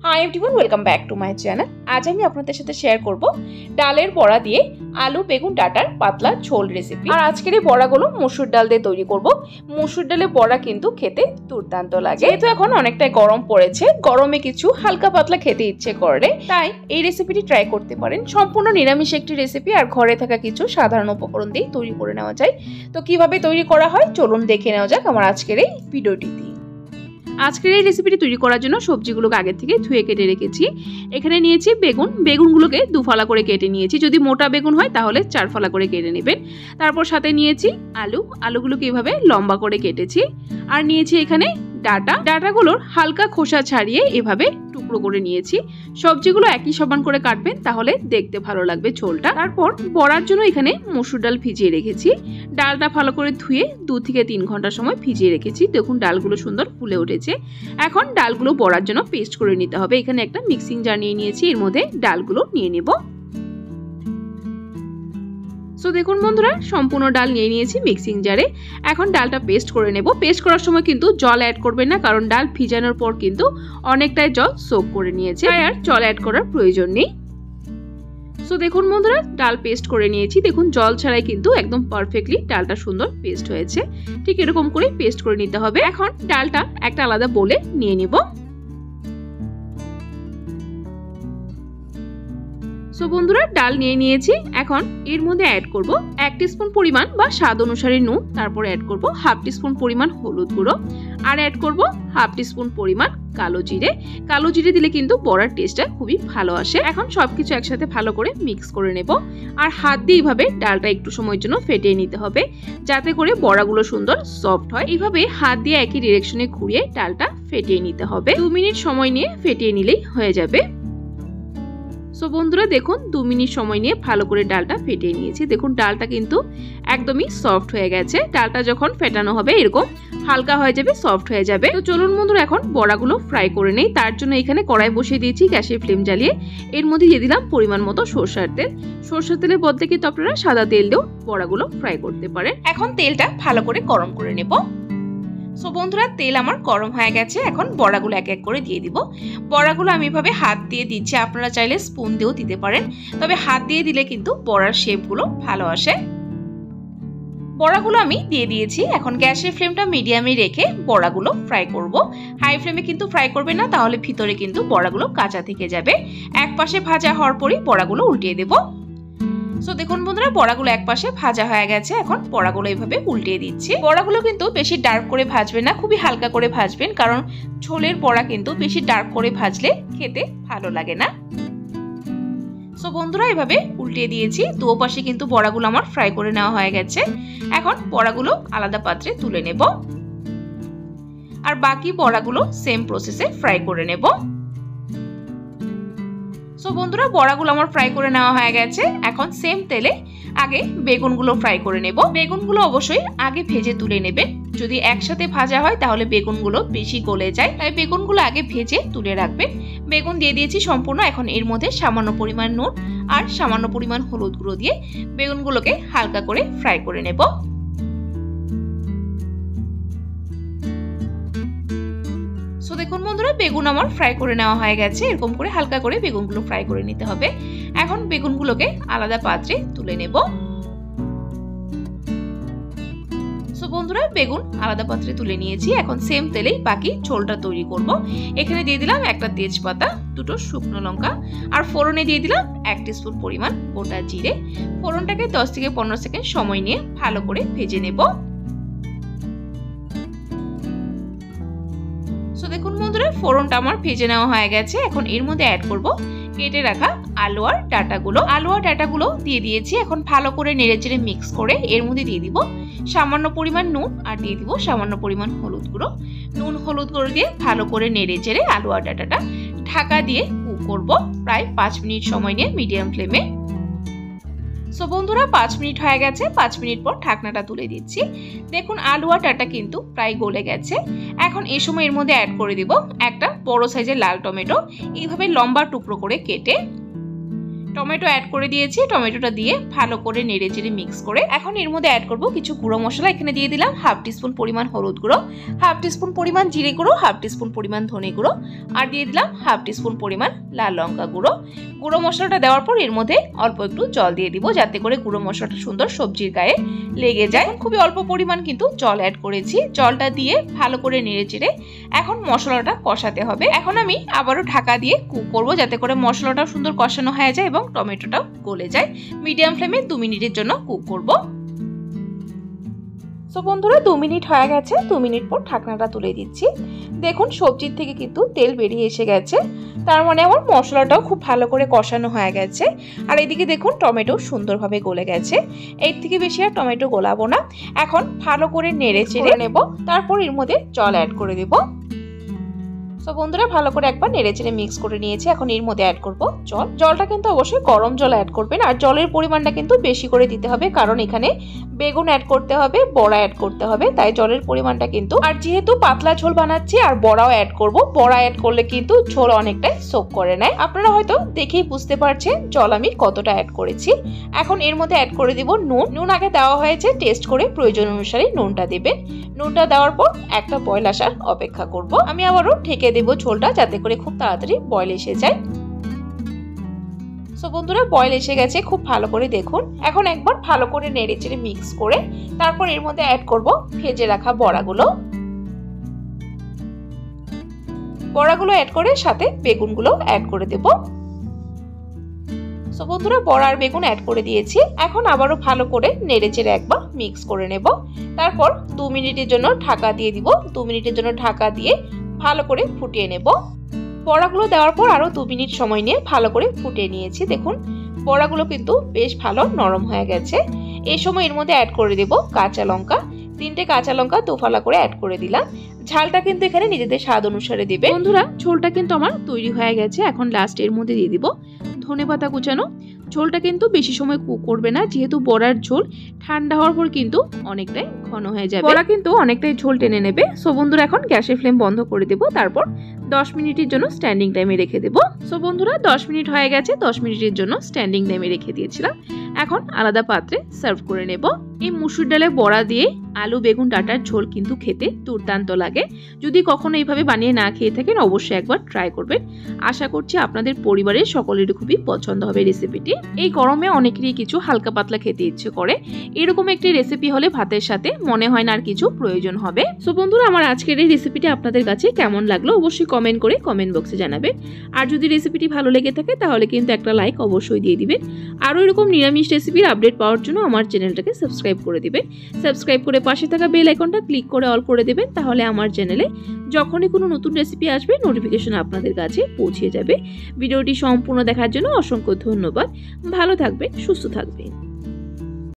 High everyone welcome back to my channel. आज আমি আপনাদের সাথে শেয়ার করব ডালের বড়া দিয়ে আলু বেগুন ডাটার পাতলা ঝোল রেসিপি। আর আজকের এই বড়াগুলো মসুর ডাল দিয়ে তৈরি করব। মসুর ডালের বড়া কিন্তু খেতে দুর্দান্ত লাগে। যেহেতু এখন অনেকটাই গরম পড়েছে, গরমে কিছু হালকা পাতলা খেতে ইচ্ছে করে, তাই এই রেসিপিটি ট্রাই করতে পারেন। সম্পূর্ণ নিরামিষ একটি রেসিপি, আর ঘরে থাকা কিছু সাধারণ উপকরণ দিয়ে তৈরি করে নেওয়া যায়। তো কিভাবে তৈরি করা হয় চলুন দেখে নেওয়া যাক আমার আজকের এই ভিডিওটিতে। আজকের এই রেসিপিটি তৈরি করার জন্য সবজিগুলোকে আগে থেকে ধুয়ে কেটে রেখেছি। এখানে নিয়েছি বেগুনগুলোকে দুফালা করে কেটে নিয়েছি। যদি মোটা বেগুন হয় তাহলে 4 ফালা করে কেটে নেবেন। তারপর সাথে নিয়েছি আলুগুলোকে এইভাবে লম্বা করে কেটেছি। আর নিয়েছি এখানে ডাটাগুলোর হালকা খোসা ছাড়িয়ে এভাবে টুকরো করে নিয়েছি। সবজিগুলো একই সমান করে কাটবেন, তাহলে দেখতে ভালো লাগবে ঝোলটা। তারপর বড়ার জন্য এখানে মসুর ডাল ভিজিয়ে রেখেছি। ডালটা ভালো করে ধুয়ে 2 থেকে 3 ঘন্টা সময় ভিজিয়ে রেখেছি। দেখুন ডালগুলো সুন্দর ফুলে উঠেছে। এখন ডালগুলো বড়ার জন্য পেস্ট করে নিতে হবে। এখানে একটা মিক্সিং জার নিয়ে নিয়েছি, এর মধ্যে ডালগুলো নিয়ে নেব। সো দেখুন বন্ধুরা, সম্পূর্ণ ডাল নিয়ে নিয়েছি মিক্সিং জারে। এখন ডালটা পেস্ট করে নেব। পেস্ট করার সময় কিন্তু জল অ্যাড করবেন না, কারণ ডাল ভিজানোর পর কিন্তু অনেকটাই জল সোক করে নিয়েছে, তাই আর জল অ্যাড করার প্রয়োজন নেই। সো দেখুন বন্ধুরা, ডাল পেস্ট করে নিয়েছি। দেখুন জল ছাড়াই কিন্তু একদম পারফেক্টলি ডালটা সুন্দর পেস্ট হয়েছে। ঠিক এরকম করে পেস্ট করে নিতে হবে। এখন ডালটা একটা আলাদা বোলে নিয়ে নিব। সো বন্ধুরা, ডাল নিয়ে নিয়েছি। এখন এর মধ্যে অ্যাড করব 1 টিস্পুন পরিমাণ বা স্বাদ অনুসারে নুন, তারপর অ্যাড করব 1/2 টিস্পুন পরিমাণ হলুদ গুঁড়ো, আর অ্যাড করব 1/2 টিস্পুন পরিমাণ কালো জিরে। কালো জিরে দিলে কিন্তু বড়ার টেস্টটা খুবই ভালো আসে। এখন সবকিছু একসাথে ভালো করে মিক্স করে নেব। আর হাত দিয়ে এইভাবে ডালটা একটু সময়ের জন্য ফেটিয়ে নিতে হবে, যাতে করে বড়াগুলো সুন্দর সফট হয়। এইভাবে হাত দিয়ে একই ডিরেকশনে ঘুরিয়ে ডালটা ফেটিয়ে নিতে হবে। 2 মিনিট সময় নিয়ে ফেটিয়ে নিলেই হয়ে যাবে। সো বন্ধুরা দেখুন, 2 মিনিট সময় নিয়ে ভালো করে ডালটা ফেটিয়ে নিয়েছি। দেখুন ডালটা কিন্তু একদমই সফট হয়ে গেছে। ডালটা যখন ফেটানো হবে এরকম হালকা হয়ে যাবে, সফট হয়ে যাবে। তো চলুন বন্ধুরা, এখন বড়াগুলো ফ্রাই করে নেই। তার জন্য এখানে কড়াই বসিয়ে দিয়েছি, গ্যাসের ফ্লেম জ্বালিয়ে। এর মধ্যে দিয়ে দিলাম পরিমাণ মতো সরষের তেল। সরষের তেলের বদলে কিন্তু আপনারা সাদা তেল দিয়েও বড়াগুলো ফ্রাই করতে পারেন। এখন তেলটা ভালো করে গরম করে নেব। সো বন্ধুরা, তেল আমার গরম হয়ে গেছে। এখন বড়াগুলো এক এক করে দিয়ে দিব। বড়াগুলো আমি এভাবে হাত দিয়ে দিচ্ছি, আপনারা চাইলে স্পুন দিয়েও দিতে পারেন, তবে হাত দিয়ে দিলে কিন্তু বড়ার শেপগুলো ভালো আসে। বড়াগুলো আমি দিয়ে দিয়েছি। এখন গ্যাসের ফ্লেমটা মিডিয়ামে রেখে বড়াগুলো ফ্রাই করব। হাই ফ্লেমে কিন্তু ফ্রাই করবে না, তাহলে ভিতরে কিন্তু বড়াগুলো কাঁচা থেকে যাবে। এক পাশে ভাজা হওয়ার পরই বড়াগুলো উল্টিয়ে দেব। সো দেখুন বন্ধুরা, বড়াগুলো এক পাশে ভাজা হয়ে গেছে। এখন বড়াগুলো এইভাবে উল্টিয়ে দিচ্ছি। বড়াগুলো কিন্তু বেশি ডার্ক করে ভাজবেন না, খুবই হালকা করে ভাজবেন, কারণ ঝোলের বড়া কিন্তু বেশি ডার্ক করে ভাজলে খেতে ভালো লাগে না। সো বন্ধুরা, এভাবে উল্টিয়ে দিয়েছি। 2 পাশে কিন্তু বড়াগুলো আমার ফ্রাই করে নেওয়া হয়ে গেছে। এখন বড়াগুলো আলাদা পাত্রে তুলে নেব, আর বাকি বড়াগুলো সেম প্রসেসে ফ্রাই করে নেব। সো বন্ধুরা, বড়াগুলো আমার ফ্রাই করে নেওয়া হয়ে গেছে। এখন সেম তেলে আগে বেগুনগুলো ফ্রাই করে নেব। বেগুনগুলো অবশ্যই আগে ভেজে তুলে নেবেন। যদি একসাথে ভাজা হয় তাহলে বেগুনগুলো বেশি গলে যায়, তাই বেগুনগুলো আগে ভেজে তুলে রাখবেন। বেগুন দিয়ে দিয়েছি সম্পূর্ণ। এখন এর মধ্যে সামান্য পরিমাণ নুন আর সামান্য পরিমাণ হলুদ গুঁড়ো দিয়ে বেগুনগুলোকে হালকা করে ফ্রাই করে নেব। সো দেখুন বন্ধুরা, বেগুন আমার ফ্রাই করে নেওয়া হয়ে গেছে। এরকম করে হালকা করে বেগুনগুলো ফ্রাই করে নিতে হবে। এখন বেগুনগুলোকে আলাদা পাত্রে তুলে নেব। সো বন্ধুরা, বেগুন আলাদা পাত্রে তুলে নিয়েছি। এখন সেম তেলেই বাকি ঝোলটা তৈরি করব। এখানে দিয়ে দিলাম একটা তেজপাতা, 2টো শুকনো লঙ্কা, আর ফোড়নে দিয়ে দিলাম 1 টিস্পুন পরিমাণ গোটা জিরে। ফোড়নটাকে 10 থেকে 15 সেকেন্ড সময় নিয়ে ভালো করে ভেজে নেব। সো দেখুন বন্ধুরা, ফোড়নটা আমার ভেজে নেওয়া হয়ে গেছে। এখন এর মধ্যে অ্যাড করব কেটে রাখা আলু আর ডাটাগুলো দিয়ে দিয়েছি। এখন ভালো করে নেড়েচেড়ে মিক্স করে এর মধ্যে দিয়ে দিব সামান্য পরিমাণ নুন, আর দিয়ে দিব সামান্য পরিমাণ হলুদ গুঁড়ো। নুন হলুদ গুঁড়ো দিয়ে ভালো করে নেড়েচেড়ে আলু আর ডাটাটা ঢাকা দিয়ে কুক করব প্রায় 5 মিনিট সময় নিয়ে মিডিয়াম ফ্লেমে। সো বন্ধুরা, 5 মিনিট হয়ে গেছে। 5 মিনিট পর ঢাকনাটা তুলে দিচ্ছি। দেখুন আলু আর ডাটা কিন্তু প্রায় গলে গেছে। এখন এই সময় এর মধ্যে অ্যাড করে দিব একটা বড় সাইজের লাল টমেটো, এইভাবে লম্বা টুকরো করে কেটে। টমেটো অ্যাড করে দিয়েছি। টমেটোটা দিয়ে ভালো করে নেড়ে চেড়ে মিক্স করে এখন এর মধ্যে অ্যাড করব কিছু গুঁড়ো মশলা। এখানে দিয়ে দিলাম হাফ টিস্পুন পরিমাণ হলুদ গুঁড়ো, হাফ টিস্পুন পরিমাণ জিরে গুঁড়ো, হাফ টিস্পুন পরিমাণ ধনে গুঁড়ো, আর দিয়ে দিলাম হাফ টিস্পুন পরিমাণ লাল লঙ্কা গুঁড়ো। গুঁড়ো মশলাটা দেওয়ার পর এর মধ্যে অল্প একটু জল দিয়ে দিব, যাতে করে গুঁড়ো মশলাটা সুন্দর সবজির গায়ে লেগে যায়। খুবই অল্প পরিমাণ কিন্তু জল অ্যাড করেছি। জলটা দিয়ে ভালো করে নেড়ে চেড়ে এখন মশলাটা কষাতে হবে। এখন আমি আবারও ঢাকা দিয়ে কুক করব, যাতে করে মশলাটাও সুন্দর কষানো হয়ে যায় এবং টমেটোটাও গলে যায়। মিডিয়াম ফ্লেমে 2 মিনিটের জন্য কুক করব। সো বন্ধুরা 2 মিনিট হয়ে গেছে। 2 মিনিট পর ঢাকনাটা তুলে দিচ্ছি। দেখুন সবজির থেকে কিন্তু তেল বেরিয়ে এসে গেছে, তার মানে আমার মশলাটাও খুব ভালো করে কষানো হয়ে গেছে। আর এদিকে দেখুন টমেটো সুন্দরভাবে গলে গেছে। এর থেকে বেশি আর টমেটো গলাবো না। এখন ভালো করে নেড়ে চেড়ে নেব, তারপর এর মধ্যে জল অ্যাড করে দেব। তো বন্ধুরা ভালো করে একবার নেড়েচেড়ে মিক্স করে নিয়েছি। এখন এর মধ্যে অ্যাড করব জল। জলটা কিন্তু অবশ্যই গরম জল অ্যাড করবেন, আর জলের পরিমাণটা কিন্তু বেশি করে দিতে হবে, কারণ এখানে বেগুন অ্যাড করতে হবে, বড়া অ্যাড করতে হবে, তাই জলের পরিমাণটা কিন্তু। আর যেহেতু পাতলা ঝোল বানাচ্ছি আর বড়াও অ্যাড করব, বড়া অ্যাড করলে কিন্তু ঝোল অনেকটাই সোক করে নেয়। আপনারা হয়তো দেখেই বুঝতে পারছেন জল আমি কতটা অ্যাড করেছি। এখন এর মধ্যে অ্যাড করে দিব নুন। নুন আগে দেওয়া হয়েছে, টেস্ট করে প্রয়োজন অনুসারে নুনটা দেবেন। নুনটা দেওয়ার পর একটা বয়েল আসার অপেক্ষা করব। আমি আবারও ঢেকে দেব ঝোলটা, যাতে করে খুব তাড়াতাড়ি বয়েল এসে যায়। সো বন্ধুরা বয়েল এসে গেছে, খুব ভালো করে দেখুন। এখন একবার ভালো করে নেড়ে চেড়ে মিক্স করে তারপর এর মধ্যে অ্যাড করব ভেজে রাখা বড়াগুলো। বড়াগুলো অ্যাড করে সাথে বেগুনগুলো অ্যাড করে দেব। সো বন্ধুরা বড়া আর বেগুন অ্যাড করে দিয়েছি। এখন আবারও ভালো করে নেড়ে চেড়ে একবার মিক্স করে নেব। তারপর 2 মিনিটের জন্য ঢাকা দিয়ে দিব। 2 মিনিটের জন্য ঢাকা দিয়ে ভালো করে ফুটিয়ে নেব। বড়াগুলো দেওয়ার পর আরো 2 মিনিট সময় নিয়ে ভালো করে ফুটিয়ে নিয়েছি। দেখুন বড়াগুলো কিন্তু বেশ ভালো নরম হয়ে গেছে। এই সময় এর মধ্যে অ্যাড করে দেব কাঁচা লঙ্কা। 3টে কাঁচা লঙ্কা দুফালা করে অ্যাড করে দিলাম। ঝালটা কিন্তু এখানে নিজেদের স্বাদ অনুসারে দিবে। বন্ধুরা ঝোলটা কিন্তু আমার তৈরি হয়ে গেছে। এখন লাস্ট এর মধ্যে দিয়ে দিব ধনেপাতা কুচানো। ঝোলটা কিন্তু বেশি সময় কুক করবে না, যেহেতু বড়ার ঝোল ঠান্ডা হওয়ার পর কিন্তু অনেকটাই ঘন হয়ে যাবে। বড়া কিন্তু অনেকটাই ঝোল টেনে নেবে। সো বন্ধুরা এখন গ্যাসের ফ্লেম বন্ধ করে দেব, তারপর 10 মিনিটের জন্য স্ট্যান্ডিং টাইমে রেখে দেব। সো বন্ধুরা 10 মিনিট হয়ে গেছে। 10 মিনিটের জন্য স্ট্যান্ডিং টাইমে রেখে দিয়েছিলাম। এখন আলাদা পাত্রে সার্ভ করে নেব। এই মুসুর ডালে বড়া দিয়ে আলু বেগুন ডাঁটার ঝোল কিন্তু খেতে দুর্দান্ত লাগে। যদি কখনো এইভাবে বানিয়ে না খেয়ে থাকেন অবশ্যই একবার ট্রাই করবেন। আশা করছি আপনাদের পরিবারের সকলেরই খুবই পছন্দ হবে রেসিপিটি। এই গরমে অনেকেরই কিছু হালকা পাতলা খেতে ইচ্ছে করে। এরকম একটি রেসিপি হলে ভাতের সাথে মনে হয় না আর কিছু প্রয়োজন হবে। সো বন্ধুরা আমার আজকের এই রেসিপিটি আপনাদের কাছে কেমন লাগলো অবশ্যই কমেন্ট করে কমেন্ট বক্সে জানাবেন। আর যদি রেসিপিটি ভালো লেগে থাকে তাহলে কিন্তু একটা লাইক অবশ্যই দিয়ে দিবেন। আরও এরকম নিরামিষ রেসিপির আপডেট পাওয়ার জন্য আমার চ্যানেলটাকে সাবস্ক্রাইব করে দিবেন। সাবস্ক্রাইব করে পাশে থাকা বেল আইকনটা ক্লিক করে অল করে দেবেন, তাহলে আমার চ্যানেলে যখনই কোনো নতুন রেসিপি আসবে নোটিফিকেশন আপনাদের কাছে পৌঁছে যাবে। ভিডিওটি সম্পূর্ণ দেখার জন্য অসংখ্য ধন্যবাদ। ভালো থাকবেন, সুস্থ থাকবেন।